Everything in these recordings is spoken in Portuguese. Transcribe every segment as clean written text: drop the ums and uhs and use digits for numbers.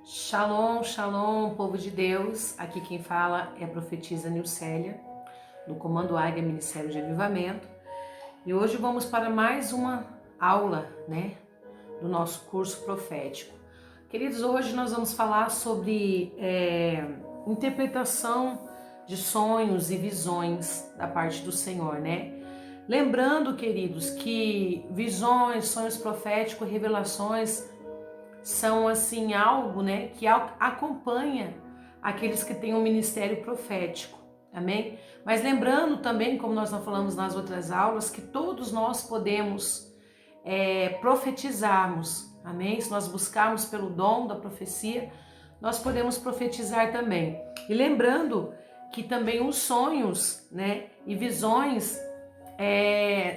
Shalom, shalom, povo de Deus. Aqui quem fala é a profetisa Nilcélia, do Comando Águia Ministério de Avivamento. E hoje vamos para mais uma aula, do nosso curso profético. Queridos, hoje nós vamos falar sobre interpretação de sonhos e visões da parte do Senhor, Lembrando, queridos, que visões, sonhos proféticos, revelações são assim algo, que acompanha aqueles que têm um ministério profético, amém? Mas lembrando também, como nós já falamos nas outras aulas, que todos nós podemos profetizarmos, amém? Se nós buscarmos pelo dom da profecia, nós podemos profetizar também. E lembrando que também os sonhos, e visões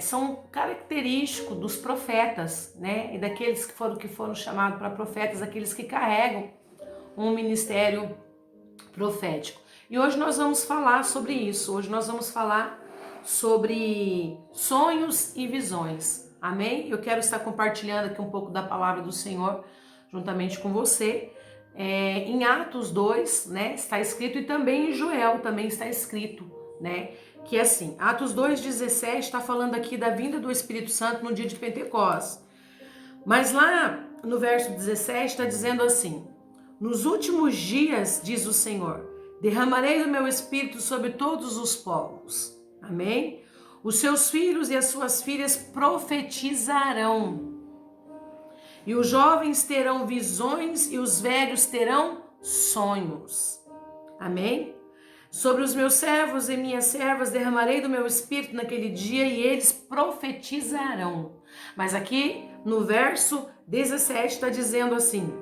são característicos dos profetas, e daqueles que foram chamados para profetas, aqueles que carregam um ministério profético. E hoje nós vamos falar sobre isso. Hoje nós vamos falar sobre sonhos e visões. Amém? Eu quero estar compartilhando aqui um pouco da palavra do Senhor juntamente com você. Em Atos 2, está escrito, e também em Joel também está escrito, que é assim, Atos 2,17 está falando aqui da vinda do Espírito Santo no dia de Pentecostes. Mas lá no verso 17 está dizendo assim: nos últimos dias, diz o Senhor, derramarei o meu Espírito sobre todos os povos. Amém? Os seus filhos e as suas filhas profetizarão. E os jovens terão visões e os velhos terão sonhos. Amém? Sobre os meus servos e minhas servas derramarei do meu espírito naquele dia e eles profetizarão. Mas aqui no verso 17 está dizendo assim: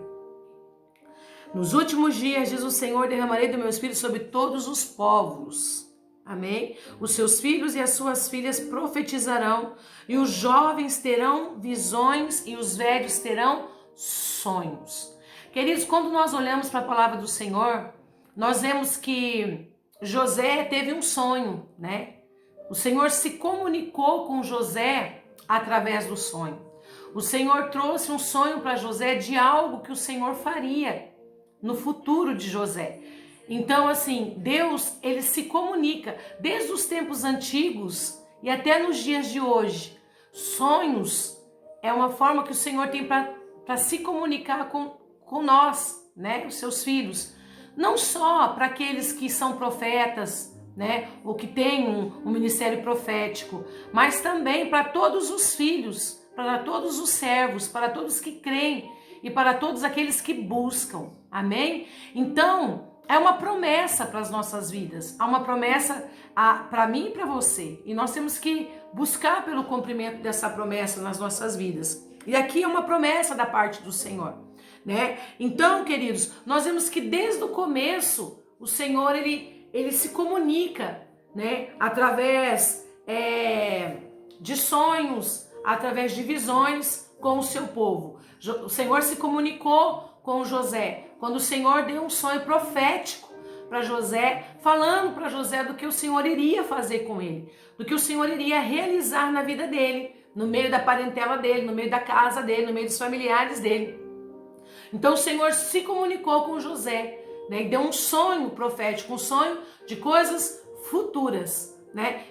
nos últimos dias, diz o Senhor, derramarei do meu espírito sobre todos os povos. Amém? Os seus filhos e as suas filhas profetizarão, e os jovens terão visões e os velhos terão sonhos. Queridos, quando nós olhamos para a palavra do Senhor, nós vemos que José teve um sonho, O Senhor se comunicou com José através do sonho. O Senhor trouxe um sonho para José de algo que o Senhor faria no futuro de José. Então, assim, Deus, ele se comunica desde os tempos antigos e até nos dias de hoje. Sonhos é uma forma que o Senhor tem para se comunicar com nós, os seus filhos. Não só para aqueles que são profetas, ou que têm um ministério profético, mas também para todos os filhos, para todos os servos, para todos que creem e para todos aqueles que buscam. Amém? Então, é uma promessa para as nossas vidas, há uma promessa para mim e para você. E nós temos que buscar pelo cumprimento dessa promessa nas nossas vidas. E aqui é uma promessa da parte do Senhor. Então, queridos, nós vemos que desde o começo o Senhor ele se comunica, através de sonhos, através de visões com o seu povo. O Senhor se comunicou com José quando o Senhor deu um sonho profético para José, falando para José do que o Senhor iria fazer com ele, do que o Senhor iria realizar na vida dele, no meio da parentela dele, no meio da casa dele, no meio dos familiares dele. Então o Senhor se comunicou com José, e deu um sonho profético, um sonho de coisas futuras,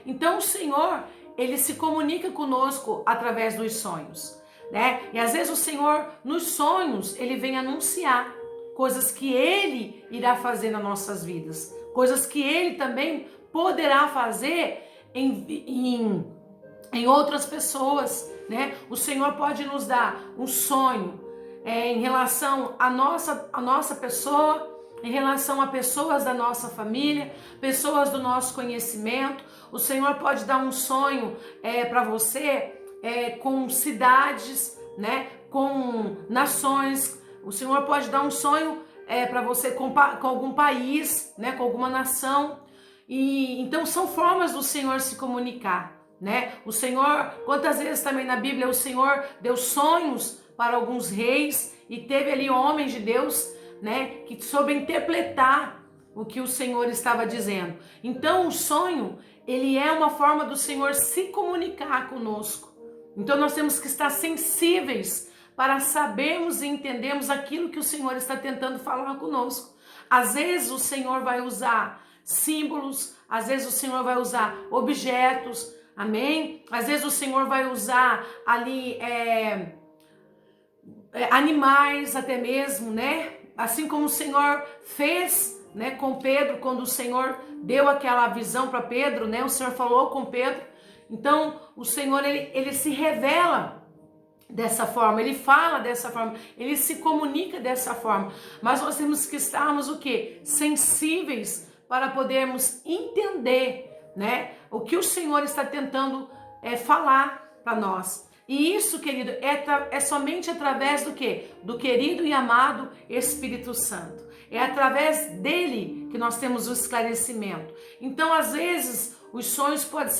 Então o Senhor, ele se comunica conosco através dos sonhos, E às vezes o Senhor, nos sonhos, ele vem anunciar coisas que ele irá fazer nas nossas vidas, coisas que ele também poderá fazer em outras pessoas, O Senhor pode nos dar um sonho em relação à nossa pessoa, em relação a pessoas da nossa família, pessoas do nosso conhecimento. O Senhor pode dar um sonho para você com cidades, com nações. O Senhor pode dar um sonho para você com algum país, com alguma nação. E então são formas do Senhor se comunicar, O Senhor, quantas vezes também na Bíblia o Senhor deu sonhos para alguns reis e teve ali homens de Deus, que soube interpretar o que o Senhor estava dizendo. Então o sonho, ele é uma forma do Senhor se comunicar conosco. Então nós temos que estar sensíveis para sabermos e entendermos aquilo que o Senhor está tentando falar conosco. Às vezes o Senhor vai usar símbolos, às vezes o Senhor vai usar objetos, amém? Às vezes o Senhor vai usar ali animais até mesmo, né? Assim como o Senhor fez, né, com Pedro, quando o Senhor deu aquela visão para Pedro, né? O Senhor falou com Pedro. Então, o Senhor, ele se revela dessa forma, ele fala dessa forma, ele se comunica dessa forma. Mas nós temos que estarmos o quê? Sensíveis para podermos entender, né, o que o Senhor está tentando falar para nós. E isso, querido, é somente através do quê? Do querido e amado Espírito Santo. É através dele que nós temos o esclarecimento. Então, às vezes, os sonhos podem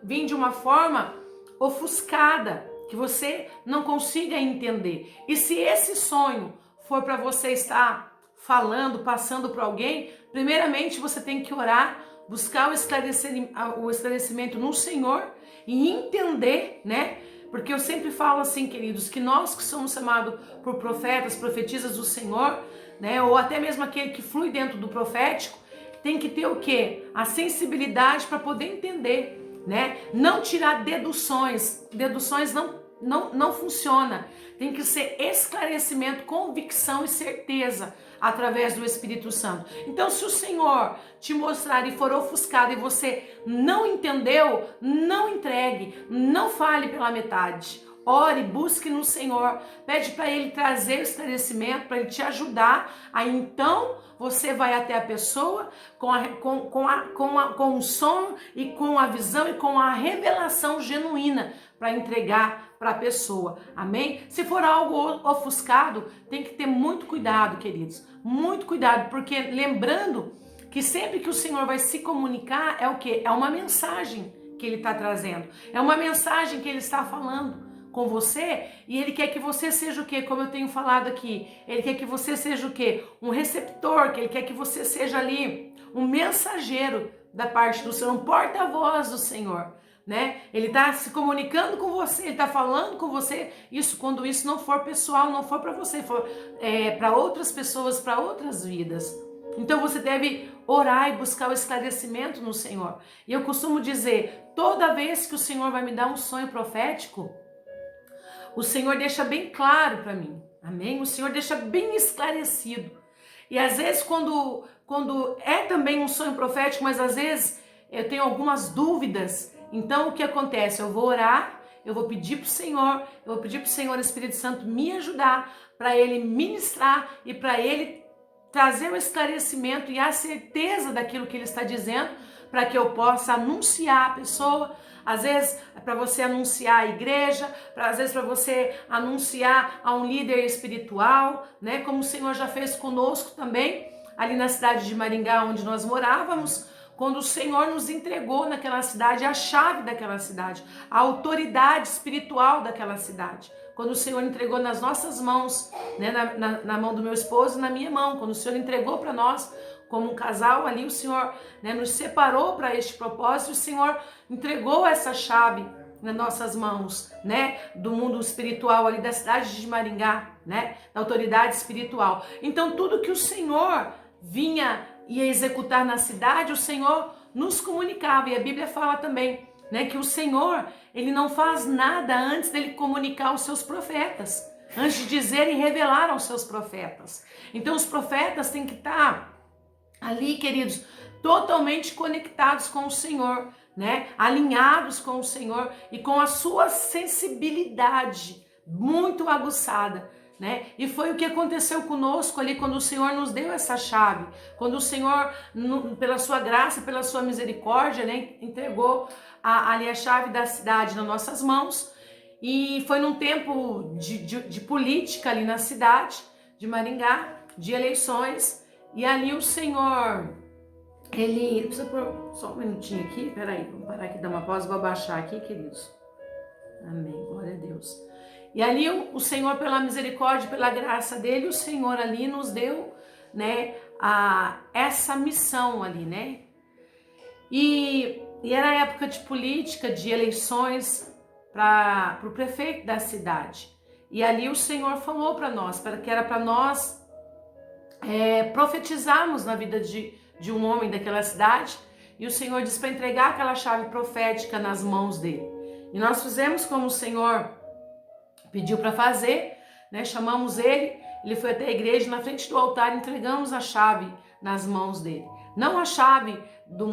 vir de uma forma ofuscada, que você não consiga entender. E se esse sonho for para você estar falando, passando para alguém, primeiramente você tem que orar, buscar o esclarecimento no Senhor e entender, né? Porque eu sempre falo assim, queridos, que nós que somos chamados por profetas, profetisas do Senhor, né? Ou até mesmo aquele que flui dentro do profético, tem que ter o quê? A sensibilidade para poder entender, né? Não tirar deduções. Deduções não funciona. Tem que ser esclarecimento, convicção e certeza através do Espírito Santo. Então, se o Senhor te mostrar e for ofuscado e você não entendeu, não entregue, não fale pela metade. Ore, busque no Senhor, pede para Ele trazer esclarecimento, para Ele te ajudar. Aí então você vai até a pessoa com o som e com a visão e com a revelação genuína para entregar para a pessoa, amém? Se for algo ofuscado, tem que ter muito cuidado, queridos, muito cuidado, porque lembrando que sempre que o Senhor vai se comunicar, é o quê? É uma mensagem que Ele está trazendo, é uma mensagem que Ele está falando com você, e Ele quer que você seja o quê? Como eu tenho falado aqui, Ele quer que você seja o quê? Um receptor, que Ele quer que você seja ali um mensageiro da parte do Senhor, um porta-voz do Senhor, né? Ele está se comunicando com você, Ele está falando com você, isso quando isso não for pessoal, não for para você, for para outras pessoas, para outras vidas. Então você deve orar e buscar o esclarecimento no Senhor. E eu costumo dizer, toda vez que o Senhor vai me dar um sonho profético, o Senhor deixa bem claro para mim, amém? O Senhor deixa bem esclarecido. E às vezes quando é também um sonho profético, mas às vezes eu tenho algumas dúvidas, então o que acontece? Eu vou orar, eu vou pedir para o Senhor Espírito Santo me ajudar, para Ele ministrar e para Ele trazer o esclarecimento e a certeza daquilo que Ele está dizendo, para que eu possa anunciar a pessoa. Às vezes para você anunciar a igreja, às vezes para você anunciar a um líder espiritual, né? Como o Senhor já fez conosco também, ali na cidade de Maringá, onde nós morávamos, quando o Senhor nos entregou naquela cidade a chave daquela cidade, a autoridade espiritual daquela cidade. Quando o Senhor entregou nas nossas mãos, né, na mão do meu esposo e na minha mão, quando o Senhor entregou para nós, como um casal ali, o Senhor, né, nos separou para este propósito, o Senhor entregou essa chave nas nossas mãos, né, do mundo espiritual ali da cidade de Maringá, né, da autoridade espiritual. Então tudo que o Senhor ia executar na cidade, o Senhor nos comunicava, e a Bíblia fala também, né, que o Senhor, Ele não faz nada antes dele comunicar aos seus profetas, antes de dizer e revelar aos seus profetas. Então os profetas têm que estar ali, queridos, totalmente conectados com o Senhor, né? Alinhados com o Senhor e com a sua sensibilidade muito aguçada, né? E foi o que aconteceu conosco ali quando o Senhor nos deu essa chave, quando o Senhor, pela sua graça, pela sua misericórdia, né, entregou ali a chave da cidade nas nossas mãos. E foi num tempo de política ali na cidade de Maringá, de eleições. E ali o Senhor, Ele... Precisa pôr só um minutinho aqui, peraí, vamos parar aqui, dar uma pausa, vou abaixar aqui, queridos. Amém, glória a Deus. E ali o Senhor, pela misericórdia, pela graça dele, o Senhor ali nos deu, né, essa missão ali, né? E era época de política, de eleições para o prefeito da cidade. E ali o Senhor falou para nós, que era para nós profetizarmos na vida de um homem daquela cidade. E o Senhor disse para entregar aquela chave profética nas mãos dele. E nós fizemos como o Senhor pediu para fazer, né? Chamamos ele, ele foi até a igreja, na frente do altar, entregamos a chave nas mãos dele. Não a chave do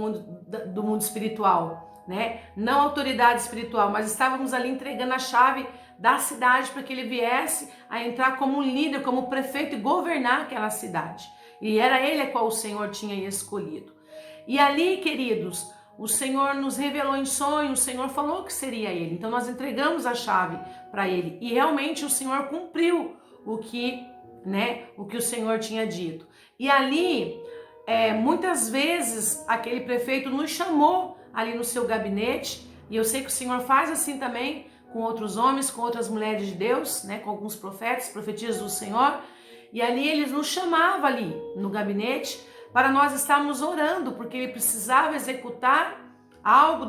mundo espiritual, né? Não a autoridade espiritual, mas estávamos ali entregando a chave da cidade para que ele viesse a entrar como líder, como prefeito e governar aquela cidade. E era ele a qual o Senhor tinha escolhido. E ali, queridos, o Senhor nos revelou em sonho, o Senhor falou que seria ele. Então nós entregamos a chave para ele e realmente o Senhor cumpriu o que o Senhor tinha dito. E ali, muitas vezes, aquele prefeito nos chamou ali no seu gabinete, e eu sei que o Senhor faz assim também com outros homens, com outras mulheres de Deus, né, com alguns profetas, profetisas do Senhor, e ali eles nos chamavam ali no gabinete para nós estarmos orando, porque ele precisava executar algo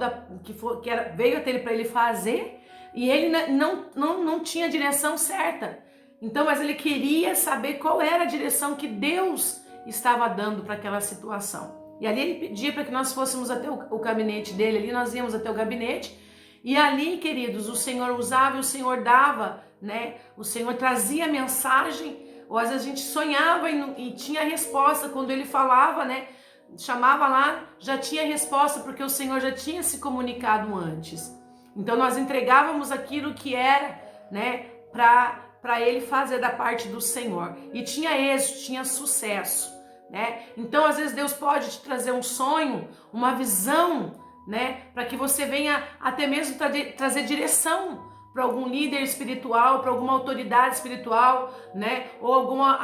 veio até ele para ele fazer, e ele não tinha a direção certa. Então, mas ele queria saber qual era a direção que Deus estava dando para aquela situação. E ali ele pedia para que nós fôssemos até o gabinete dele, ali nós íamos até o gabinete, e ali, queridos, o Senhor usava e o Senhor dava, né? O Senhor trazia a mensagem, ou às vezes a gente sonhava e tinha a resposta quando ele falava, né? Chamava lá, já tinha resposta, porque o Senhor já tinha se comunicado antes. Então nós entregávamos aquilo que era, né, para ele fazer da parte do Senhor. E tinha êxito, tinha sucesso, né? Então às vezes Deus pode te trazer um sonho, uma visão, né, para que você venha até mesmo trazer direção para algum líder espiritual, para alguma autoridade espiritual, né, ou alguma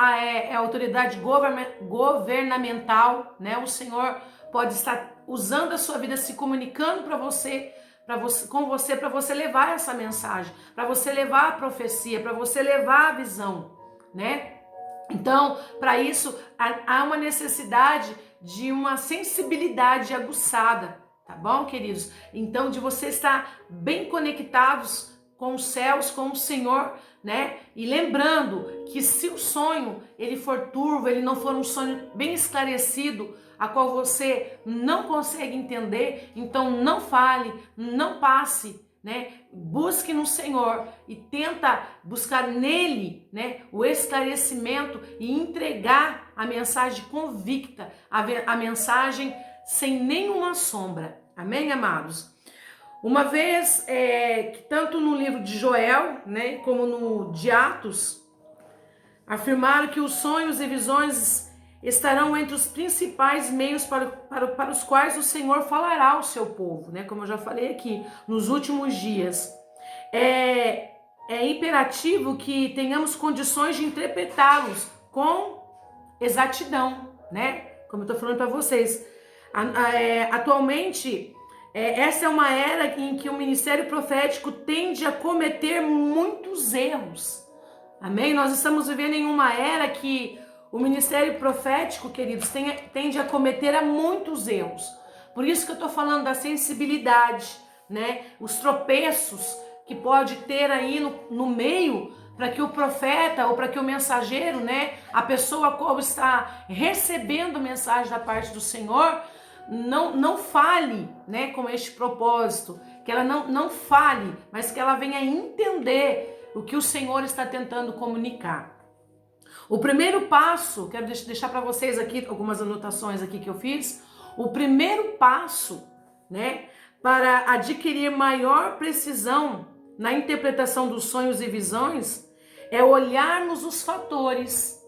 autoridade governamental, né? O Senhor pode estar usando a sua vida, se comunicando com você, para você levar essa mensagem, para você levar a profecia, para você levar a visão, né? Então, para isso, há uma necessidade de uma sensibilidade aguçada, tá bom, queridos? Então, de você estar bem conectados com os céus, com o Senhor, né? E lembrando que se o sonho, ele for turvo, ele não for um sonho bem esclarecido, a qual você não consegue entender, então não fale, não passe, né? Busque no Senhor e tenta buscar nele, né, o esclarecimento e entregar a mensagem convicta, a mensagem sem nenhuma sombra. Amém, amados? Uma vez, que tanto no livro de Joel, né, como no de Atos, afirmaram que os sonhos e visões estarão entre os principais meios para os quais o Senhor falará ao seu povo, né? Como eu já falei aqui, nos últimos dias. É imperativo que tenhamos condições de interpretá-los com exatidão, né? Como eu estou falando para vocês. Atualmente, essa é uma era em que o ministério profético tende a cometer muitos erros. Amém? Nós estamos vivendo em uma era que o ministério profético, queridos, tende a cometer muitos erros. Por isso que eu estou falando da sensibilidade, né? Os tropeços que pode ter aí no meio, para que o profeta ou para que o mensageiro, né? A pessoa a qual está recebendo mensagem da parte do Senhor, não fale, né? Com este propósito, que ela não fale, mas que ela venha entender o que o Senhor está tentando comunicar. O primeiro passo, quero deixar para vocês aqui algumas anotações aqui que eu fiz. O primeiro passo, né, para adquirir maior precisão na interpretação dos sonhos e visões é olharmos os fatores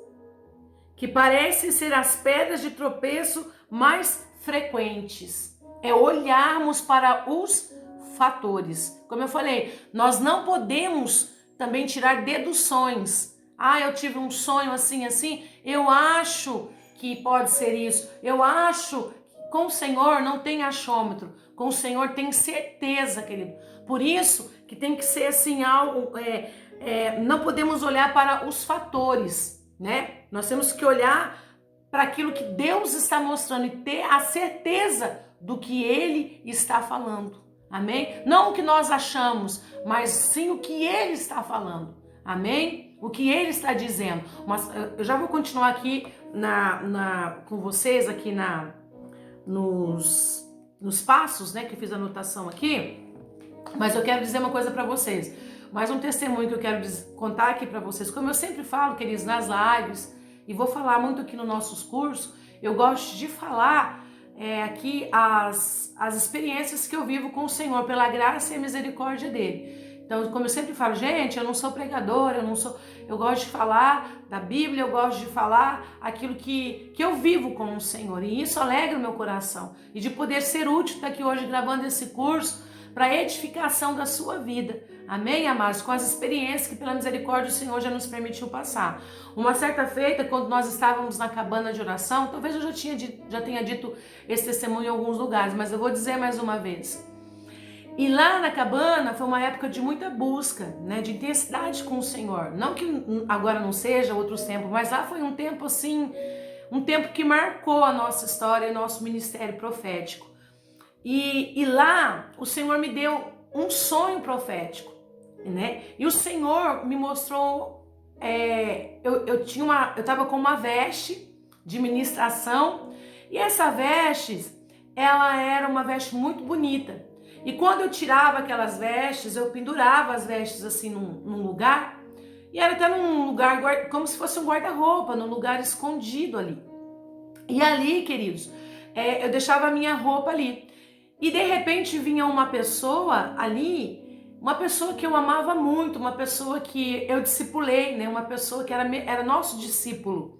que parecem ser as pedras de tropeço mais frequentes. É olharmos para os fatores. Como eu falei, nós não podemos também tirar deduções. Eu tive um sonho assim, eu acho que pode ser isso. Eu acho que com o Senhor não tem achômetro. Com o Senhor tem certeza, querido. Por isso que tem que ser assim algo, não podemos olhar para os fatores, né? Nós temos que olhar para aquilo que Deus está mostrando e ter a certeza do que Ele está falando. Amém? Não o que nós achamos, mas sim o que Ele está falando. Amém? O que ele está dizendo. Mas eu já vou continuar aqui com vocês aqui nos passos, né, que eu fiz a anotação aqui. Mas eu quero dizer uma coisa para vocês. Mais um testemunho que eu quero contar aqui para vocês. Como eu sempre falo, queridos, nas lives, e vou falar muito aqui nos nossos cursos, eu gosto de falar aqui as experiências que eu vivo com o Senhor, pela graça e a misericórdia dele. Então, como eu sempre falo, gente, eu não sou pregadora, eu gosto de falar da Bíblia, eu gosto de falar aquilo que eu vivo com o Senhor, e isso alegra o meu coração, e de poder ser útil estar aqui hoje gravando esse curso para edificação da sua vida, amém, amados? Com as experiências que pela misericórdia do Senhor já nos permitiu passar. Uma certa feita, quando nós estávamos na cabana de oração, talvez eu já tenha dito esse testemunho em alguns lugares, mas eu vou dizer mais uma vez. E lá na cabana foi uma época de muita busca, né, de intensidade com o Senhor. Não que agora não seja outros tempos, mas lá foi um tempo assim, um tempo que marcou a nossa história e nosso ministério profético. E lá o Senhor me deu um sonho profético, né? E o Senhor me mostrou, eu estava com uma veste de ministração, e essa veste, ela era uma veste muito bonita. E quando eu tirava aquelas vestes, eu pendurava as vestes assim num lugar, e era até num lugar como se fosse um guarda-roupa, num lugar escondido ali. E ali, queridos, eu deixava a minha roupa ali. E de repente vinha uma pessoa ali, uma pessoa que eu amava muito, uma pessoa que eu discipulei, né? Uma pessoa que era nosso discípulo.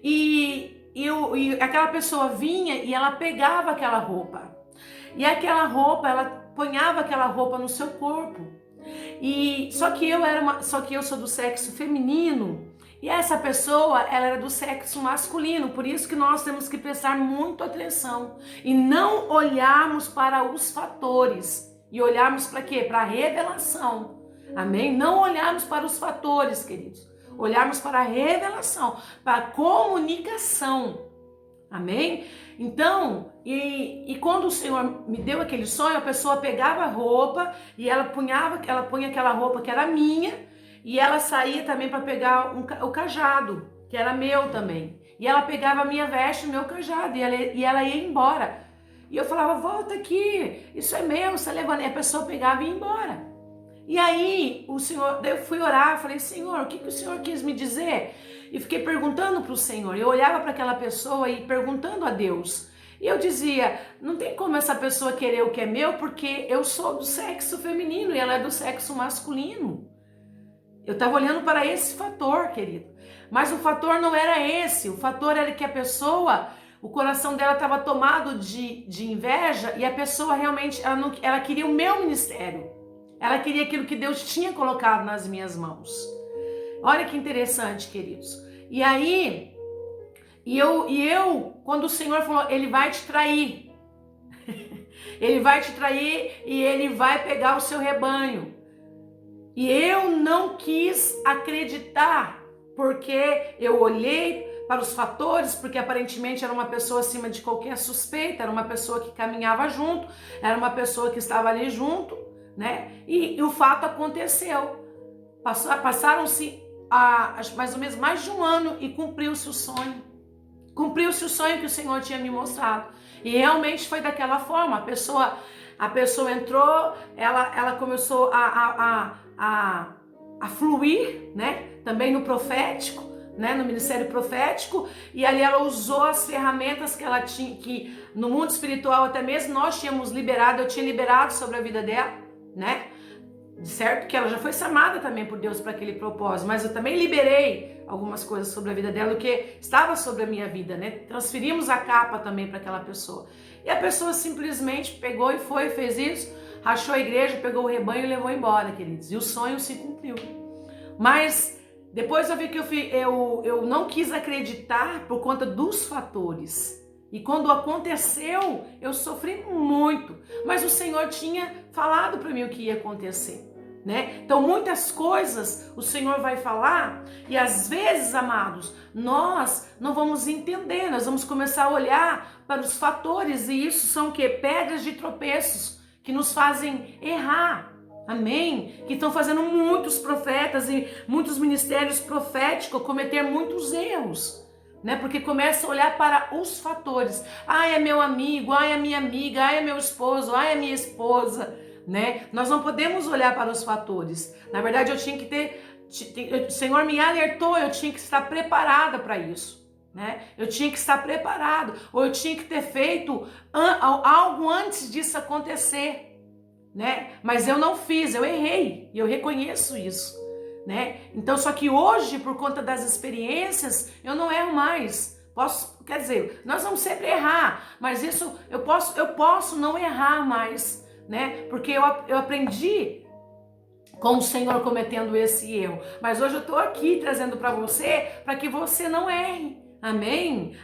E aquela pessoa vinha e ela pegava aquela roupa. E aquela roupa, ela ponhava aquela roupa no seu corpo. E só que eu sou do sexo feminino, e essa pessoa, ela era do sexo masculino. Por isso que nós temos que prestar muito atenção e não olharmos para os fatores, e olharmos para quê? Para a revelação. Amém? Não olharmos para os fatores, queridos. Olharmos para a revelação, para a comunicação. Amém? Então, e quando o Senhor me deu aquele sonho, a pessoa pegava a roupa e ela punha aquela roupa que era minha, e ela saía também para pegar o cajado, que era meu também. E ela pegava a minha veste, o meu cajado, e ela ia embora. E eu falava, volta aqui, isso é meu, você levando. E a pessoa pegava e ia embora. E aí, daí eu fui orar, falei, Senhor, o que o Senhor quis me dizer? E fiquei perguntando para o Senhor. Eu olhava para aquela pessoa e perguntando a Deus. E eu dizia, não tem como essa pessoa querer o que é meu, porque eu sou do sexo feminino e ela é do sexo masculino. Eu estava olhando para esse fator, querido. Mas o fator não era esse. O fator era que a pessoa, o coração dela estava tomado de inveja, e a pessoa realmente, ela queria o meu ministério. Ela queria aquilo que Deus tinha colocado nas minhas mãos. Olha que interessante, queridos. E aí, quando o Senhor falou, ele vai te trair. Ele vai te trair e ele vai pegar o seu rebanho. E eu não quis acreditar, porque eu olhei para os fatores, porque aparentemente era uma pessoa acima de qualquer suspeita, era uma pessoa que caminhava junto, era uma pessoa que estava ali junto, né? E o fato aconteceu. Passaram-se mais ou menos mais de um ano e cumpriu-se o sonho. Cumpriu-se o sonho que o Senhor tinha me mostrado. E realmente foi daquela forma. A pessoa entrou, ela começou a fluir, né? Também no profético, né? No ministério profético. E ali ela usou as ferramentas que ela tinha, que no mundo espiritual até mesmo nós tínhamos liberado, eu tinha liberado sobre a vida dela, né? Certo que ela já foi chamada também por Deus para aquele propósito, mas eu também liberei algumas coisas sobre a vida dela, do que estava sobre a minha vida, né? Transferimos a capa também para aquela pessoa. E a pessoa simplesmente pegou e fez isso, rachou a igreja, pegou o rebanho e levou embora, queridos. E o sonho se cumpriu. Mas depois eu vi que eu não quis acreditar por conta dos fatores. E quando aconteceu, eu sofri muito. Mas o Senhor tinha falado para mim o que ia acontecer, né? Então muitas coisas o Senhor vai falar, e às vezes, amados, nós não vamos entender. Nós vamos começar a olhar para os fatores, e isso são o quê? Pedras de tropeços que nos fazem errar. Amém? Que estão fazendo muitos profetas e muitos ministérios proféticos cometer muitos erros, né? Porque começa a olhar para os fatores. Ai, é meu amigo, ai, é minha amiga, ai, é meu esposo, ai, é minha esposa, né? Nós não podemos olhar para os fatores. Na verdade, eu tinha que o Senhor me alertou, eu tinha que estar preparada para isso, né? Eu tinha que estar preparado, ou eu tinha que ter feito algo antes disso acontecer, né? Mas eu não fiz, eu errei, e eu reconheço isso, né? Então, só que hoje, por conta das experiências, eu não erro mais. Quer dizer, nós vamos sempre errar, mas isso eu posso não errar mais, né? Porque eu aprendi com o Senhor cometendo esse erro. Mas hoje eu estou aqui trazendo para você, para que você não erre. Amém?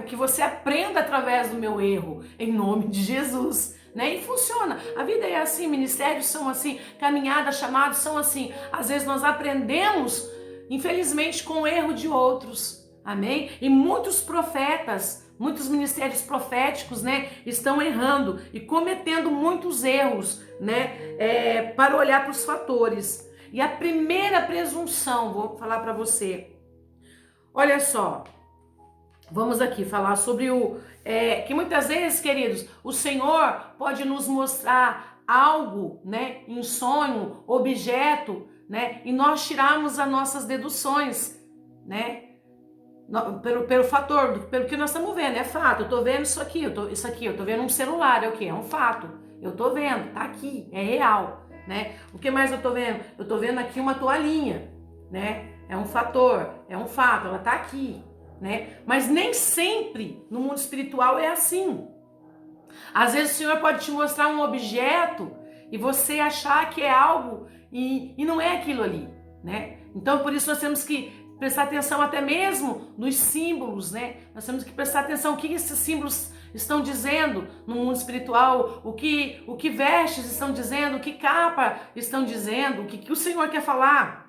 Que você aprenda através do meu erro, em nome de Jesus. Né? E funciona. A vida é assim, ministérios são assim, caminhadas, chamados são assim. Às vezes nós aprendemos, infelizmente, com o erro de outros. Amém? E muitos profetas, muitos ministérios proféticos, né, estão errando e cometendo muitos erros, né, para olhar para os fatores. E a primeira presunção, vou falar para você. Olha só, vamos aqui falar sobre que muitas vezes, queridos, o Senhor pode nos mostrar algo, né, em sonho, objeto, né, e nós tirarmos as nossas deduções, né, pelo fator, pelo que nós estamos vendo, é fato. Eu tô vendo isso aqui, eu tô vendo um celular, é o quê? É um fato. Eu tô vendo, tá aqui, é real, né? O que mais eu tô vendo? Eu tô vendo aqui uma toalhinha, né? É um fator, é um fato, ela tá aqui, né? Mas nem sempre no mundo espiritual é assim. Às vezes o Senhor pode te mostrar um objeto e você achar que é algo e não é aquilo ali, né? Então por isso nós temos que prestar atenção até mesmo nos símbolos, né? Nós temos que prestar atenção o que esses símbolos estão dizendo no mundo espiritual, o que vestes estão dizendo, o que capa estão dizendo, o que o Senhor quer falar.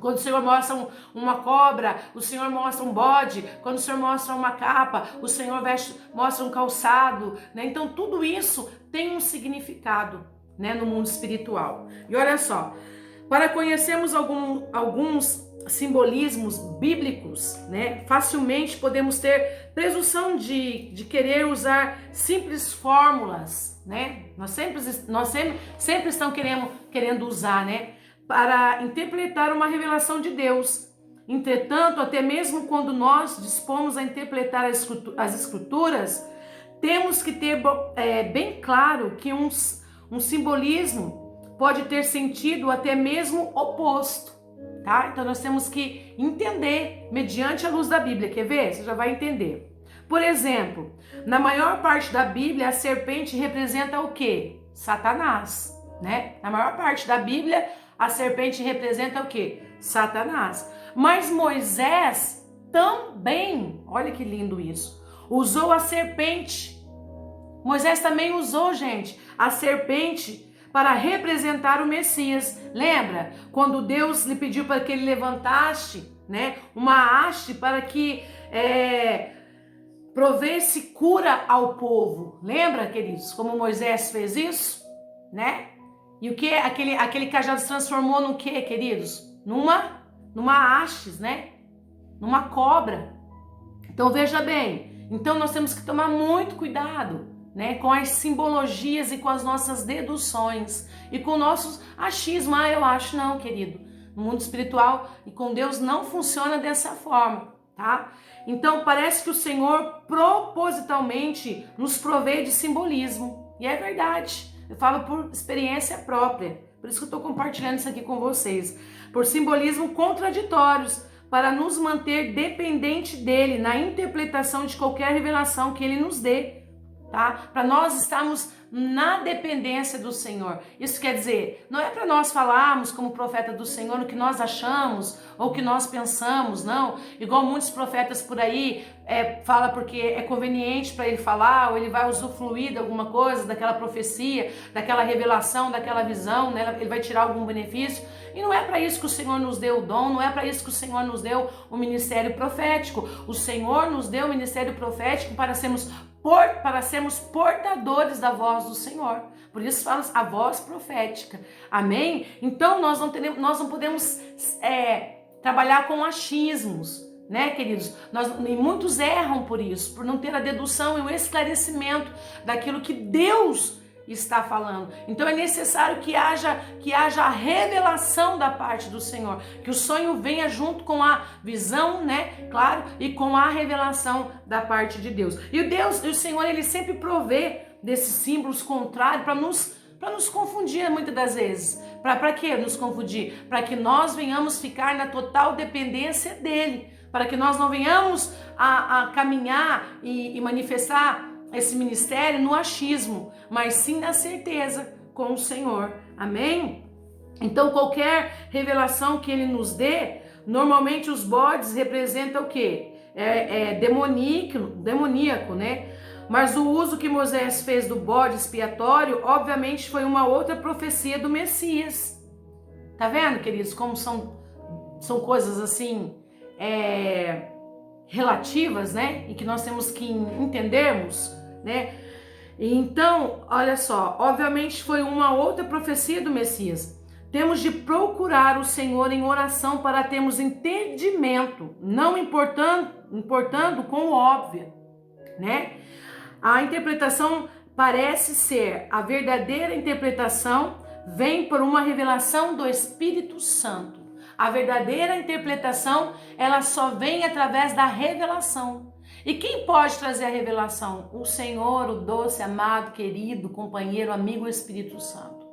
Quando o Senhor mostra uma cobra, o Senhor mostra um bode. Quando o Senhor mostra uma capa, o Senhor mostra um calçado, né? Então tudo isso tem um significado, né, no mundo espiritual. E olha só, para conhecermos alguns simbolismos bíblicos, né, facilmente podemos ter presunção de querer usar simples fórmulas, né? Nós sempre estamos querendo usar, né, para interpretar uma revelação de Deus. Entretanto, até mesmo quando nós dispomos a interpretar as escrituras, temos que ter bem claro que um simbolismo pode ter sentido até mesmo oposto, tá? Então nós temos que entender mediante a luz da Bíblia. Quer ver? Você já vai entender. Por exemplo, na maior parte da Bíblia, a serpente representa o quê? Satanás, né? Na maior parte da Bíblia, a serpente representa o quê? Satanás. Mas Moisés também, olha que lindo isso, usou a serpente. Moisés também usou, gente, a serpente para representar o Messias. Lembra? Quando Deus lhe pediu para que ele levantasse, né, uma haste para que provesse cura ao povo. Lembra, queridos, como Moisés fez isso? Né? E o que? Aquele cajado se transformou no que, queridos? Numa haste, né? Numa cobra. Então veja bem, então nós temos que tomar muito cuidado, né, com as simbologias e com as nossas deduções e com nossos achismos. Eu acho, não, querido. No mundo espiritual e com Deus não funciona dessa forma, tá? Então parece que o Senhor propositalmente nos provê de simbolismo. E é verdade. Eu falo por experiência própria. Por isso que eu estou compartilhando isso aqui com vocês. Por simbolismo contraditórios, para nos manter dependente dele na interpretação de qualquer revelação que ele nos dê, tá? Para nós estarmos na dependência do Senhor. Isso quer dizer, não é para nós falarmos como profeta do Senhor o que nós achamos ou o que nós pensamos, não. Igual muitos profetas por aí fala porque é conveniente para ele falar, ou ele vai usufruir de alguma coisa, daquela profecia, daquela revelação, daquela visão, né? Ele vai tirar algum benefício. E não é para isso que o Senhor nos deu o dom, não é para isso que o Senhor nos deu o ministério profético. O Senhor nos deu o ministério profético para sermos portadores da voz do Senhor. Por isso fala a voz profética. Amém? Então nós não podemos trabalhar com achismos, né, queridos? E muitos erram por isso, por não ter a dedução e o esclarecimento daquilo que Deus está falando. Então é necessário que haja a revelação da parte do Senhor, que o sonho venha junto com a visão, né, claro, e com a revelação da parte de Deus. E o Senhor, ele sempre provê desses símbolos contrários para nos confundir muitas das vezes. Para que nos confundir? Para que nós venhamos ficar na total dependência dele, para que nós não venhamos a caminhar e manifestar esse ministério no achismo, mas sim na certeza com o Senhor. Amém? Então qualquer revelação que ele nos dê, normalmente os bodes representam o quê? Demoníaco, né? Mas o uso que Moisés fez do bode expiatório, obviamente foi uma outra profecia do Messias. Tá vendo, queridos, como são coisas assim relativas, né? E que nós temos que entendermos, né? Então, olha só, obviamente foi uma outra profecia do Messias. Temos de procurar o Senhor em oração para termos entendimento, não importando com o óbvio, né? A interpretação parece ser, a verdadeira interpretação vem por uma revelação do Espírito Santo. A verdadeira interpretação, ela só vem através da revelação. E quem pode trazer a revelação? O Senhor, o doce, amado, querido, companheiro, amigo Espírito Santo.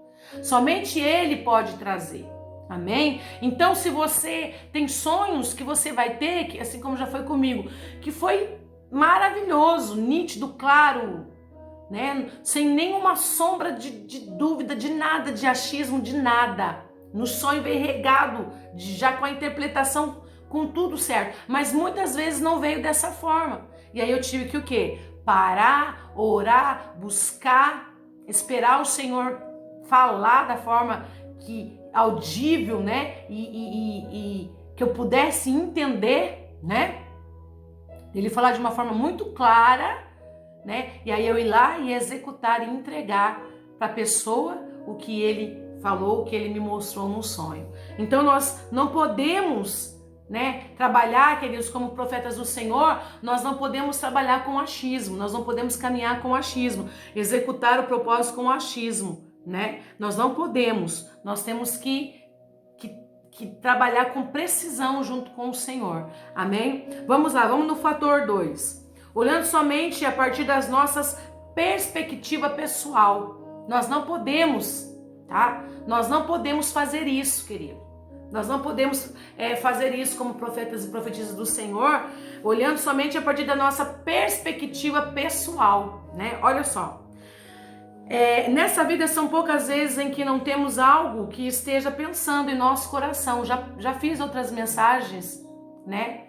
Somente Ele pode trazer. Amém? Então, se você tem sonhos que você vai ter, assim como já foi comigo, que foi maravilhoso, nítido, claro, né? Sem nenhuma sombra de dúvida, de nada, de achismo, de nada. No sonho veio regado, já com a interpretação, com tudo certo. Mas muitas vezes não veio dessa forma. E aí eu tive que o quê? Parar, orar, buscar, esperar o Senhor falar da forma que audível, né? E que eu pudesse entender, né? Ele falar de uma forma muito clara, né? E aí eu ir lá e executar e entregar para a pessoa o que ele falou, o que ele me mostrou no sonho. Então nós não podemos, né, trabalhar, queridos, como profetas do Senhor, nós não podemos trabalhar com achismo, nós não podemos caminhar com achismo, executar o propósito com achismo, né? Nós não podemos, nós temos que trabalhar com precisão junto com o Senhor. Amém? Vamos lá, vamos no fator 2. Olhando somente a partir das nossas perspectiva pessoal. Nós não podemos, tá? Nós não podemos fazer isso, querido. Nós não podemos fazer isso como profetas e profetisas do Senhor, olhando somente a partir da nossa perspectiva pessoal, né? Olha só. Nessa vida são poucas vezes em que não temos algo que esteja pensando em nosso coração. Já fiz outras mensagens, né?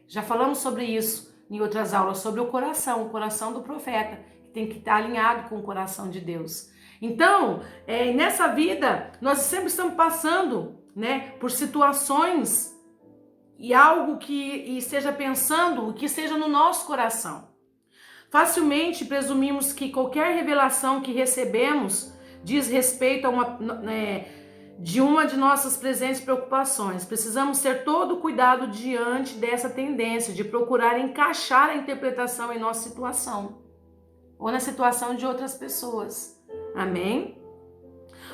Já falamos sobre isso em outras aulas, sobre o coração do profeta, que tem que estar alinhado com o coração de Deus. Então, nessa vida, nós sempre estamos passando, né, por situações e algo que esteja pensando, que esteja no nosso coração. Facilmente presumimos que qualquer revelação que recebemos diz respeito a uma de nossas presentes preocupações. Precisamos ter todo o cuidado diante dessa tendência de procurar encaixar a interpretação em nossa situação ou na situação de outras pessoas. Amém?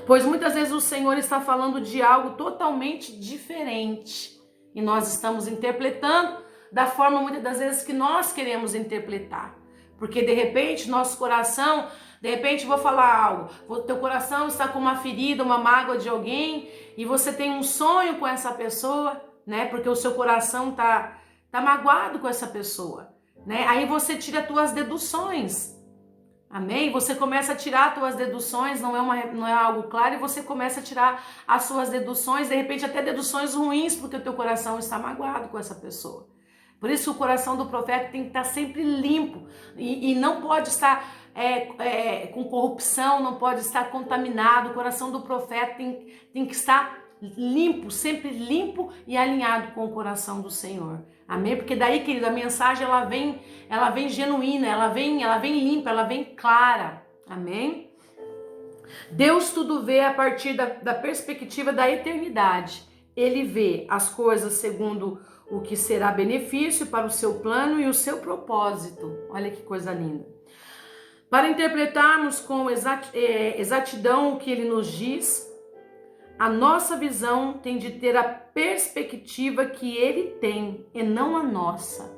Pois muitas vezes o Senhor está falando de algo totalmente diferente e nós estamos interpretando da forma muitas das vezes que nós queremos interpretar. Porque de repente nosso coração, de repente vou falar algo, teu coração está com uma ferida, uma mágoa de alguém e você tem um sonho com essa pessoa, né? Porque o seu coração tá magoado com essa pessoa, né? Aí você tira as tuas deduções, amém? Você começa a tirar as tuas deduções, não é algo claro, e você começa a tirar as suas deduções, de repente até deduções ruins, porque o teu coração está magoado com essa pessoa. Por isso o coração do profeta tem que estar sempre limpo e não pode estar com corrupção, não pode estar contaminado. O coração do profeta tem que estar limpo, sempre limpo e alinhado com o coração do Senhor. Amém? Porque daí, querido, a mensagem ela vem genuína, ela vem limpa, ela vem clara. Amém? Deus tudo vê a partir da perspectiva da eternidade. Ele vê as coisas segundo o que será benefício para o seu plano e o seu propósito. Olha que coisa linda. Para interpretarmos com exatidão o que ele nos diz, a nossa visão tem de ter a perspectiva que ele tem e não a nossa.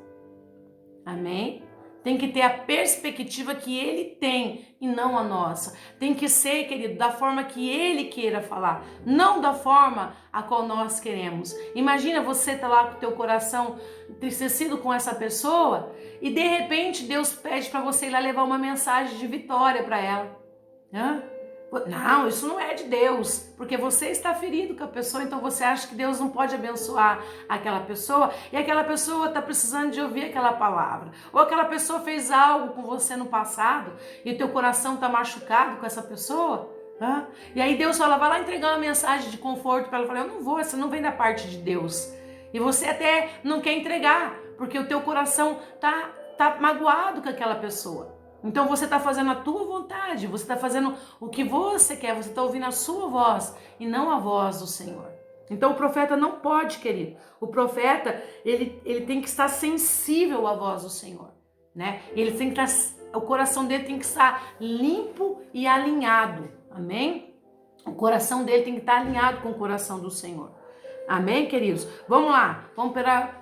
Amém? Tem que ter a perspectiva que ele tem e não a nossa. Tem que ser, querido, da forma que ele queira falar, não da forma a qual nós queremos. Imagina você tá lá com o teu coração entristecido com essa pessoa e de repente Deus pede para você ir lá levar uma mensagem de vitória para ela. Hã? Não, isso não é de Deus, porque você está ferido com a pessoa, então você acha que Deus não pode abençoar aquela pessoa e aquela pessoa está precisando de ouvir aquela palavra. Ou aquela pessoa fez algo com você no passado e o teu coração está machucado com essa pessoa. E aí Deus fala, vai lá entregar uma mensagem de conforto para ela. Fala, eu não vou, isso não vem da parte de Deus. E você até não quer entregar, porque o teu coração tá magoado com aquela pessoa. Então você está fazendo a tua vontade, você está fazendo o que você quer, você está ouvindo a sua voz e não a voz do Senhor. Então o profeta não pode, querido. O profeta, ele tem que estar sensível à voz do Senhor, né? Ele tem que estar, o coração dele tem que estar limpo e alinhado, amém? O coração dele tem que estar alinhado com o coração do Senhor, amém, queridos? Vamos lá, vamos para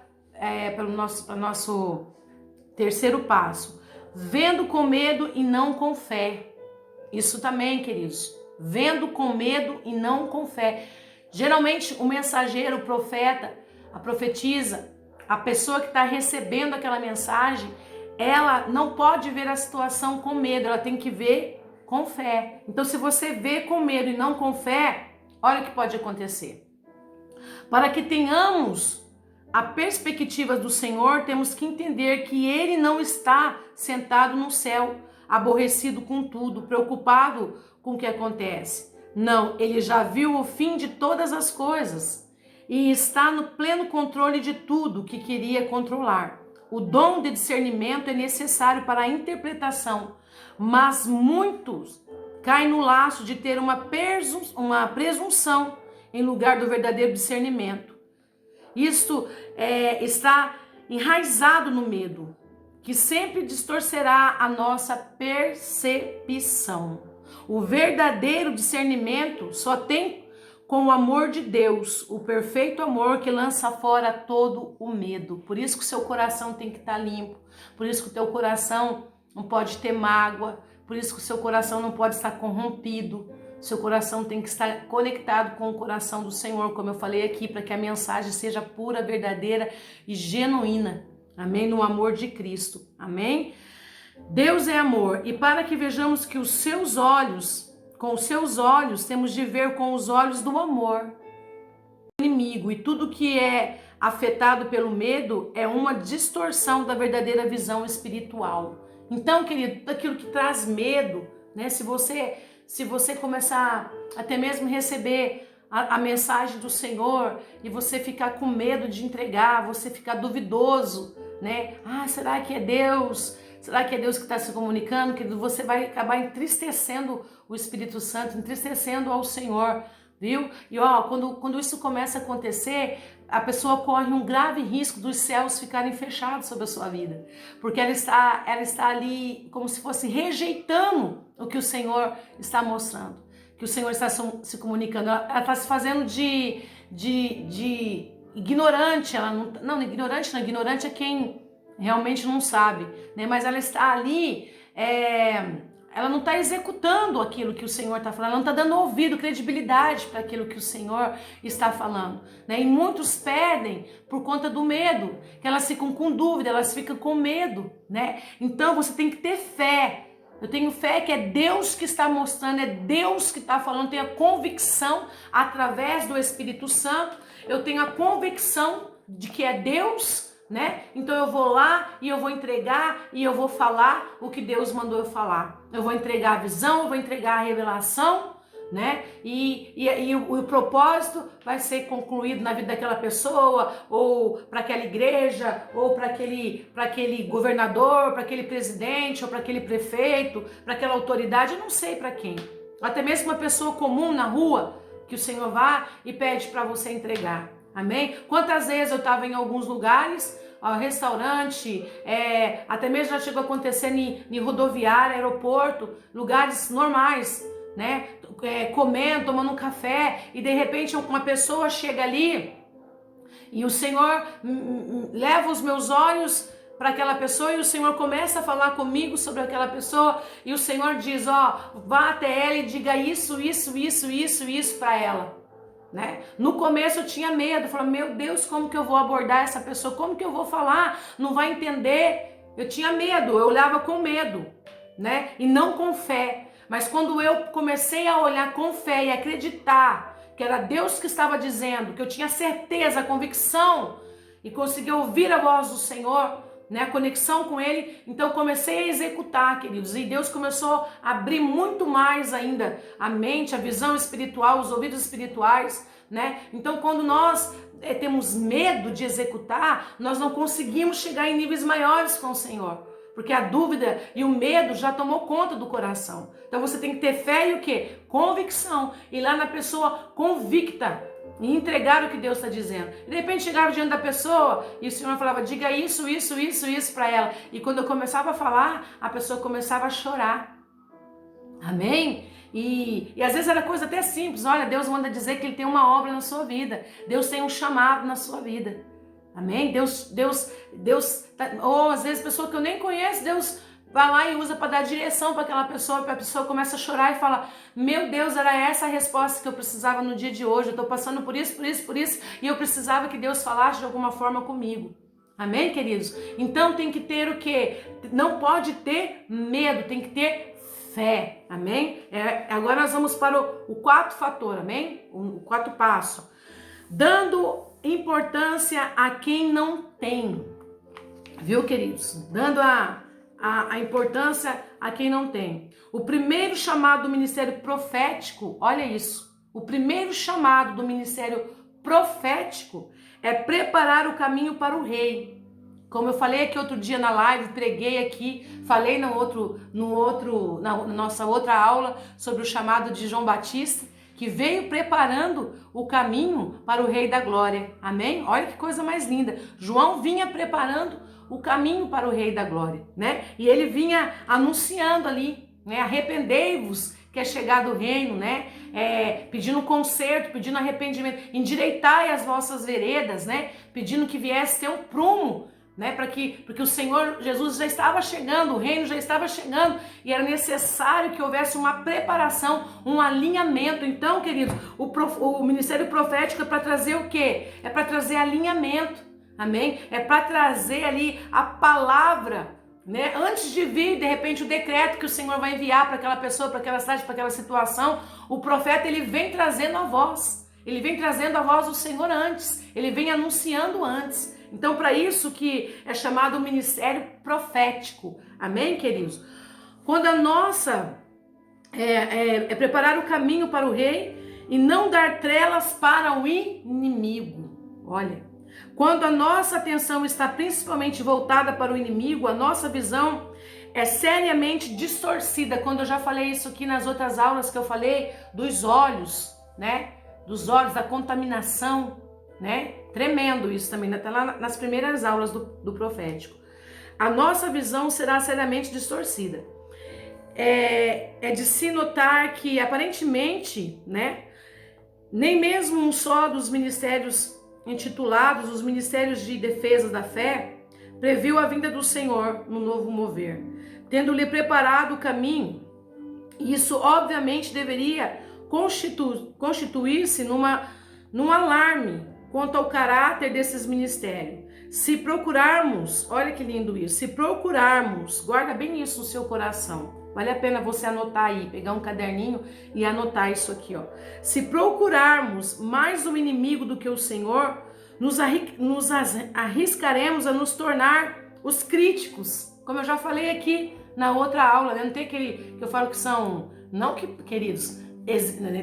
o nosso terceiro passo. Vendo com medo e não com fé. Isso também, queridos. Vendo com medo e não com fé. Geralmente o mensageiro, o profeta, a profetisa, a pessoa que está recebendo aquela mensagem, ela não pode ver a situação com medo, ela tem que ver com fé. Então se você vê com medo e não com fé, olha o que pode acontecer. Para que tenhamos a perspectiva do Senhor, temos que entender que Ele não está sentado no céu, aborrecido com tudo, preocupado com o que acontece. Não, Ele já viu o fim de todas as coisas e está no pleno controle de tudo que queria controlar. O dom de discernimento é necessário para a interpretação, mas muitos caem no laço de ter uma presunção em lugar do verdadeiro discernimento. Isto está enraizado no medo, que sempre distorcerá a nossa percepção. O verdadeiro discernimento só tem com o amor de Deus, o perfeito amor que lança fora todo o medo. Por isso que o seu coração tem que estar limpo, por isso que o teu coração não pode ter mágoa, por isso que o seu coração não pode estar corrompido. Seu coração tem que estar conectado com o coração do Senhor, como eu falei aqui, para que a mensagem seja pura, verdadeira e genuína. Amém? No amor de Cristo. Amém? Deus é amor, e para que vejamos que os seus olhos, com os seus olhos, temos de ver com os olhos do amor. O inimigo e tudo que é afetado pelo medo é uma distorção da verdadeira visão espiritual. Então, querido, aquilo que traz medo, né? Se você começar até mesmo receber a mensagem do Senhor e você ficar com medo de entregar, você ficar duvidoso, né? Será que é Deus? Será que é Deus que está se comunicando? Que você vai acabar entristecendo o Espírito Santo, entristecendo ao Senhor, viu? E quando isso começa a acontecer, a pessoa corre um grave risco dos céus ficarem fechados sobre a sua vida, porque ela está ali como se fosse rejeitando o que o Senhor está mostrando, que o Senhor está se comunicando. Ela está se fazendo de ignorante. Ignorante é quem realmente não sabe, né? Mas ela está ali, ela não está executando aquilo que o Senhor está falando, ela não está dando ouvido, credibilidade para aquilo que o Senhor está falando, né? E muitos perdem por conta do medo, que elas ficam com dúvida, elas ficam com medo, né? Então você tem que ter fé. Eu tenho fé que é Deus que está mostrando, é Deus que está falando, tenho a convicção através do Espírito Santo, eu tenho a convicção de que é Deus, né? Então eu vou lá e eu vou entregar e eu vou falar o que Deus mandou eu falar. Eu vou entregar a visão, eu vou entregar a revelação, né? E o propósito vai ser concluído na vida daquela pessoa, ou para aquela igreja, ou para aquele governador, para aquele presidente, ou para aquele prefeito, para aquela autoridade, eu não sei para quem. Até mesmo uma pessoa comum na rua, que o Senhor vá e pede para você entregar. Amém? Quantas vezes eu estava em alguns lugares, restaurante, até mesmo já chegou a acontecer em rodoviária, aeroporto, lugares normais, né? Comendo, tomando um café, e de repente uma pessoa chega ali e o Senhor leva os meus olhos para aquela pessoa e o Senhor começa a falar comigo sobre aquela pessoa e o Senhor diz, vá até ela e diga isso para ela. Né? No começo eu tinha medo, falava, meu Deus, como que eu vou abordar essa pessoa? Como que eu vou falar? Não vai entender. Eu tinha medo, eu olhava com medo, né? E não com fé. Mas quando eu comecei a olhar com fé e acreditar que era Deus que estava dizendo, que eu tinha certeza, convicção e consegui ouvir a voz do Senhor, né, a conexão com Ele, então comecei a executar, queridos, e Deus começou a abrir muito mais ainda a mente, a visão espiritual, os ouvidos espirituais, né? Então quando nós temos medo de executar, nós não conseguimos chegar em níveis maiores com o Senhor, porque a dúvida e o medo já tomou conta do coração. Então você tem que ter fé e o quê? Convicção, ir lá na pessoa convicta, e entregar o que Deus está dizendo. E de repente chegava diante da pessoa e o Senhor falava, diga isso para ela. E quando eu começava a falar, a pessoa começava a chorar. Amém? E às vezes era coisa até simples. Olha, Deus manda dizer que Ele tem uma obra na sua vida. Deus tem um chamado na sua vida. Amém? Deus, ou às vezes pessoa que eu nem conheço, Deus vai lá e usa para dar direção para aquela pessoa, para a pessoa começa a chorar e fala, meu Deus, era essa a resposta que eu precisava no dia de hoje, eu estou passando por isso, e eu precisava que Deus falasse de alguma forma comigo. Amém, queridos? Então tem que ter o quê? Não pode ter medo, tem que ter fé, amém? Agora nós vamos para o quarto fator, amém? O quarto passo. Dando importância a quem não tem, viu, queridos? Dando a importância a quem não tem. O primeiro chamado do ministério profético, olha isso, o primeiro chamado do ministério profético é preparar o caminho para o rei. Como eu falei aqui outro dia na live, preguei aqui, falei na nossa outra aula sobre o chamado de João Batista, que veio preparando o caminho para o Rei da Glória. Amém? Olha que coisa mais linda. João vinha preparando o caminho para o Rei da Glória, né? E ele vinha anunciando ali, né? Arrependei-vos, que é chegado o reino, né? Pedindo conserto, pedindo arrependimento, endireitai as vossas veredas, né? Pedindo que viesse ter um prumo, né? Porque o Senhor Jesus já estava chegando, o reino já estava chegando e era necessário que houvesse uma preparação, um alinhamento. Então, queridos, o ministério profético é para trazer o quê? É para trazer alinhamento, amém? É para trazer ali a palavra, né? Antes de vir, de repente, o decreto que o Senhor vai enviar para aquela pessoa, para aquela cidade, para aquela situação, o profeta, ele vem trazendo a voz. Ele vem trazendo a voz do Senhor antes, ele vem anunciando antes. Então, para isso que é chamado ministério profético. Amém, queridos? Quando a nossa é preparar o caminho para o rei e não dar trelas para o inimigo. Olha, quando a nossa atenção está principalmente voltada para o inimigo, a nossa visão é seriamente distorcida. Quando eu já falei isso aqui nas outras aulas que eu falei dos olhos, né? Dos olhos, da contaminação, né? Tremendo isso também, até lá nas primeiras aulas do profético. A nossa visão será seriamente distorcida. É de se notar que, aparentemente, né, nem mesmo um só dos ministérios intitulados, os ministérios de defesa da fé, previu a vinda do Senhor no novo mover, tendo-lhe preparado o caminho. Isso, obviamente, deveria constituir-se num alarme quanto ao caráter desses ministérios. Se procurarmos, olha que lindo isso, se procurarmos, guarda bem isso no seu coração, vale a pena você anotar aí, pegar um caderninho e anotar isso aqui, ó. Se procurarmos mais o inimigo do que o Senhor, nos arriscaremos a nos tornar os críticos, como eu já falei aqui na outra aula, né? Não tem aquele que eu falo que são, não que, queridos,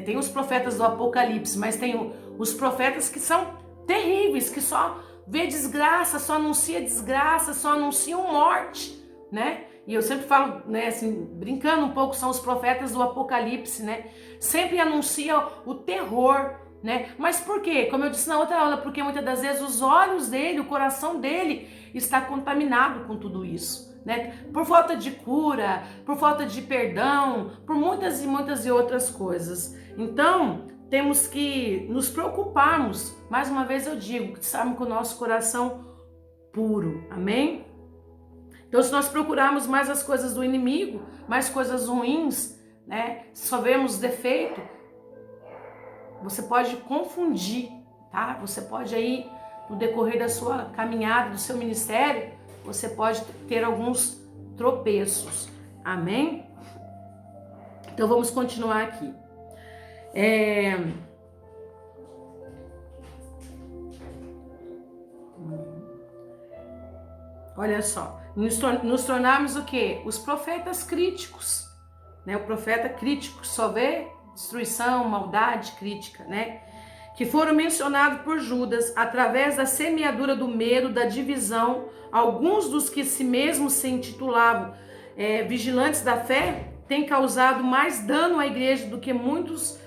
tem os profetas do Apocalipse, mas tem os profetas que são terríveis, que só vê desgraça, só anuncia desgraça, só anunciam morte, né? E eu sempre falo, né, assim, brincando um pouco, são os profetas do Apocalipse, né? Sempre anunciam o terror, né? Mas por quê? Como eu disse na outra aula, porque muitas das vezes os olhos dele, o coração dele está contaminado com tudo isso, né? Por falta de cura, por falta de perdão, por muitas e outras coisas. Então, temos que nos preocuparmos, mais uma vez eu digo, que estamos com o nosso coração puro, amém? Então, se nós procurarmos mais as coisas do inimigo, mais coisas ruins, né? Só vemos defeito, você pode confundir, tá? Você pode aí, no decorrer da sua caminhada, do seu ministério, você pode ter alguns tropeços, amém? Então, vamos continuar aqui. Olha só, nos tornarmos o quê? Os profetas críticos, né? O profeta crítico só vê destruição, maldade, crítica, né? Que foram mencionados por Judas através da semeadura do medo, da divisão. Alguns dos que si mesmos se intitulavam vigilantes da fé têm causado mais dano à igreja do que muitos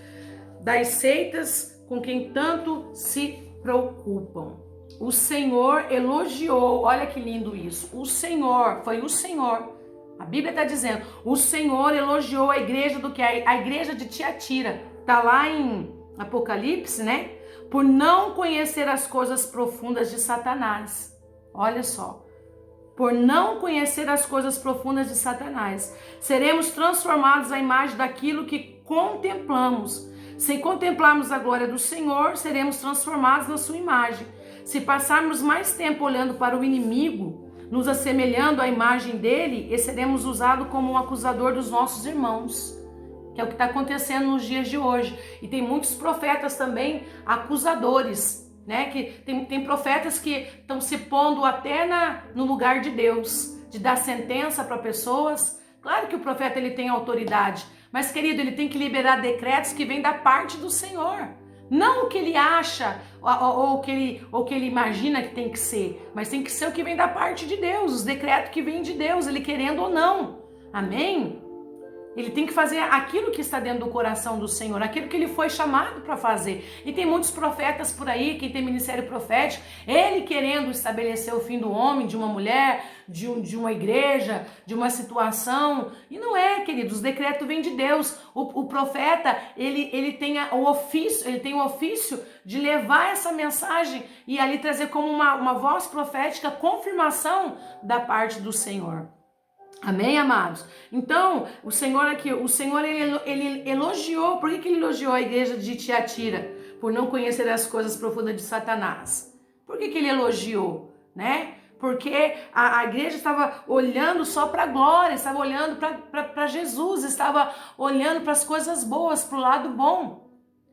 das seitas com quem tanto se preocupam. O Senhor elogiou, olha que lindo isso, o Senhor, foi o Senhor, a Bíblia está dizendo, o Senhor elogiou a igreja do que? A igreja de Tiatira, está lá em Apocalipse, né? Por não conhecer as coisas profundas de Satanás, olha só, por não conhecer as coisas profundas de Satanás, seremos transformados à imagem daquilo que contemplamos. Se contemplarmos a glória do Senhor, seremos transformados na sua imagem. Se passarmos mais tempo olhando para o inimigo, nos assemelhando à imagem dele, e seremos usados como um acusador dos nossos irmãos, que é o que está acontecendo nos dias de hoje. E tem muitos profetas também acusadores, né? Que tem profetas que estão se pondo até no lugar de Deus, de dar sentença para pessoas. Claro que o profeta ele tem autoridade, mas, querido, ele tem que liberar decretos que vêm da parte do Senhor. Não o que ele acha ou o que ele imagina que tem que ser, mas tem que ser o que vem da parte de Deus, os decretos que vêm de Deus, ele querendo ou não. Amém? Ele tem que fazer aquilo que está dentro do coração do Senhor, aquilo que ele foi chamado para fazer. E tem muitos profetas por aí, quem tem ministério profético, ele querendo estabelecer o fim do homem, de uma mulher, de uma igreja, de uma situação. E não é, queridos, os decretos vêm de Deus. O profeta, ele tem o ofício de levar essa mensagem e ali trazer como uma voz profética, confirmação da parte do Senhor. Amém, amados? Então, o Senhor ele elogiou. Por que ele elogiou a igreja de Tiatira? Por não conhecer as coisas profundas de Satanás. Por que ele elogiou? Né? Porque a igreja estava olhando só para a glória, estava olhando para Jesus, estava olhando para as coisas boas, para o lado bom.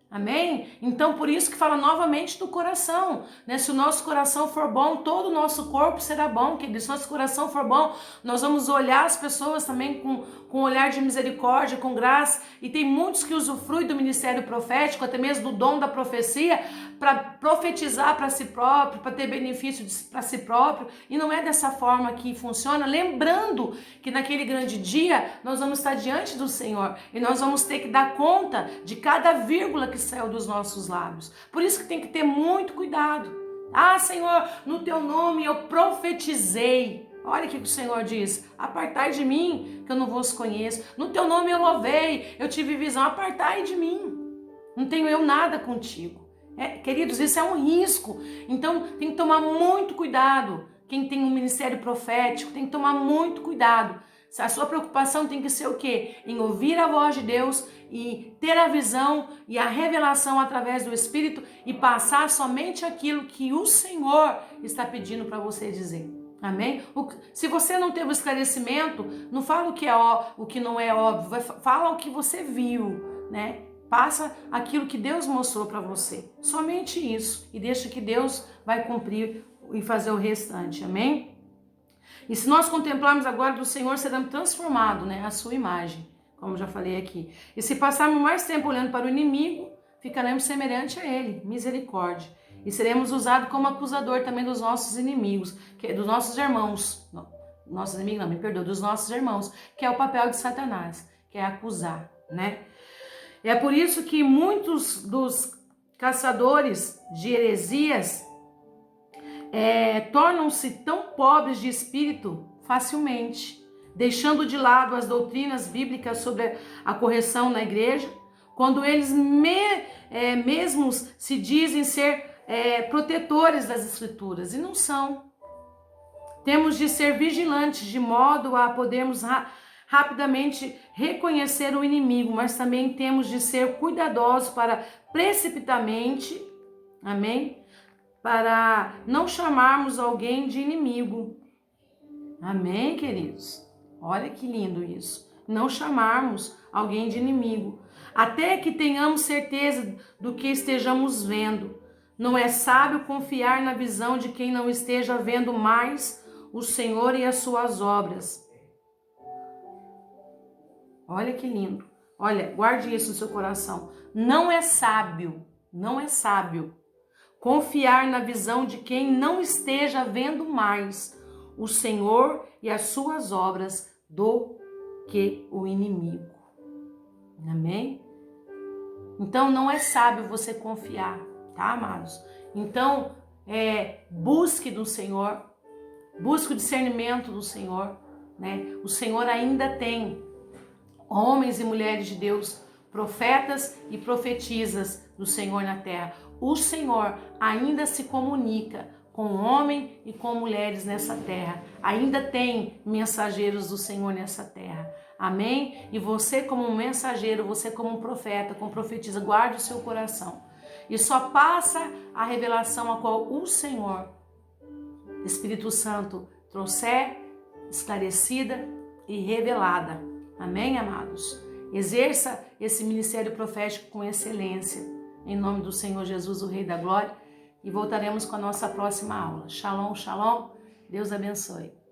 Amém? Então, por isso que fala novamente do coração, né? Se o nosso coração for bom, todo o nosso corpo será bom, querido. Se o nosso coração for bom, nós vamos olhar as pessoas também com um olhar de misericórdia, com graça. E tem muitos que usufruem do ministério profético, até mesmo do dom da profecia, para profetizar para si próprio, para ter benefício para si próprio. E não é dessa forma que funciona. Lembrando que naquele grande dia, nós vamos estar diante do Senhor e nós vamos ter que dar conta de cada vírgula que saiu dos nossos lábios. Por isso que tem que ter muito cuidado. Ah, Senhor, no teu nome eu profetizei. Olha o que o Senhor diz: apartai de mim, que eu não vos conheço. No teu nome eu louvei, eu tive visão. Apartai de mim, não tenho eu nada contigo. Queridos, isso é um risco. Então tem que tomar muito cuidado. Quem tem um ministério profético tem que tomar muito cuidado. A sua preocupação tem que ser o quê? Em ouvir a voz de Deus e ter a visão e a revelação através do Espírito e passar somente aquilo que o Senhor está pedindo para você dizer. Amém? Se você não teve o esclarecimento, não fala o que não é óbvio, fala o que você viu, né? Passa aquilo que Deus mostrou para você. Somente isso. E deixa que Deus vai cumprir e fazer o restante. Amém? E se nós contemplarmos agora do Senhor, seremos transformados, né? A sua imagem. como já falei aqui. E se passarmos mais tempo olhando para o inimigo, ficaremos semelhante a ele, misericórdia. E seremos usados como acusador também dos nossos inimigos, dos nossos irmãos. Não, nossos inimigos não, me perdoa, dos nossos irmãos, que é o papel de Satanás, que é acusar, né? É por isso que muitos dos caçadores de heresias tornam-se tão pobres de espírito facilmente, deixando de lado as doutrinas bíblicas sobre a correção na igreja, quando eles mesmos se dizem ser protetores das escrituras, e não são. Temos de ser vigilantes de modo a podermos rapidamente reconhecer o inimigo, mas também temos de ser cuidadosos para precipitadamente, amém? Para não chamarmos alguém de inimigo. Amém, queridos? Olha que lindo isso. Não chamarmos alguém de inimigo, até que tenhamos certeza do que estejamos vendo. Não é sábio confiar na visão de quem não esteja vendo mais o Senhor e as suas obras. Olha que lindo. Olha, guarde isso no seu coração. Não é sábio confiar na visão de quem não esteja vendo mais o Senhor e as suas obras do que o inimigo. Amém? Então não é sábio você confiar, tá, amados? Então, busque do Senhor, busque o discernimento do Senhor, né? O Senhor ainda tem homens e mulheres de Deus, profetas e profetisas do Senhor na terra. O Senhor ainda se comunica com homem e com mulheres nessa terra. Ainda tem mensageiros do Senhor nessa terra. Amém? E você como um mensageiro, você como um profeta, como profetisa, guarde o seu coração. E só passa a revelação a qual o Senhor, Espírito Santo, trouxer esclarecida e revelada. Amém, amados? Exerça esse ministério profético com excelência. Em nome do Senhor Jesus, o Rei da Glória. E voltaremos com a nossa próxima aula. Shalom, shalom. Deus abençoe.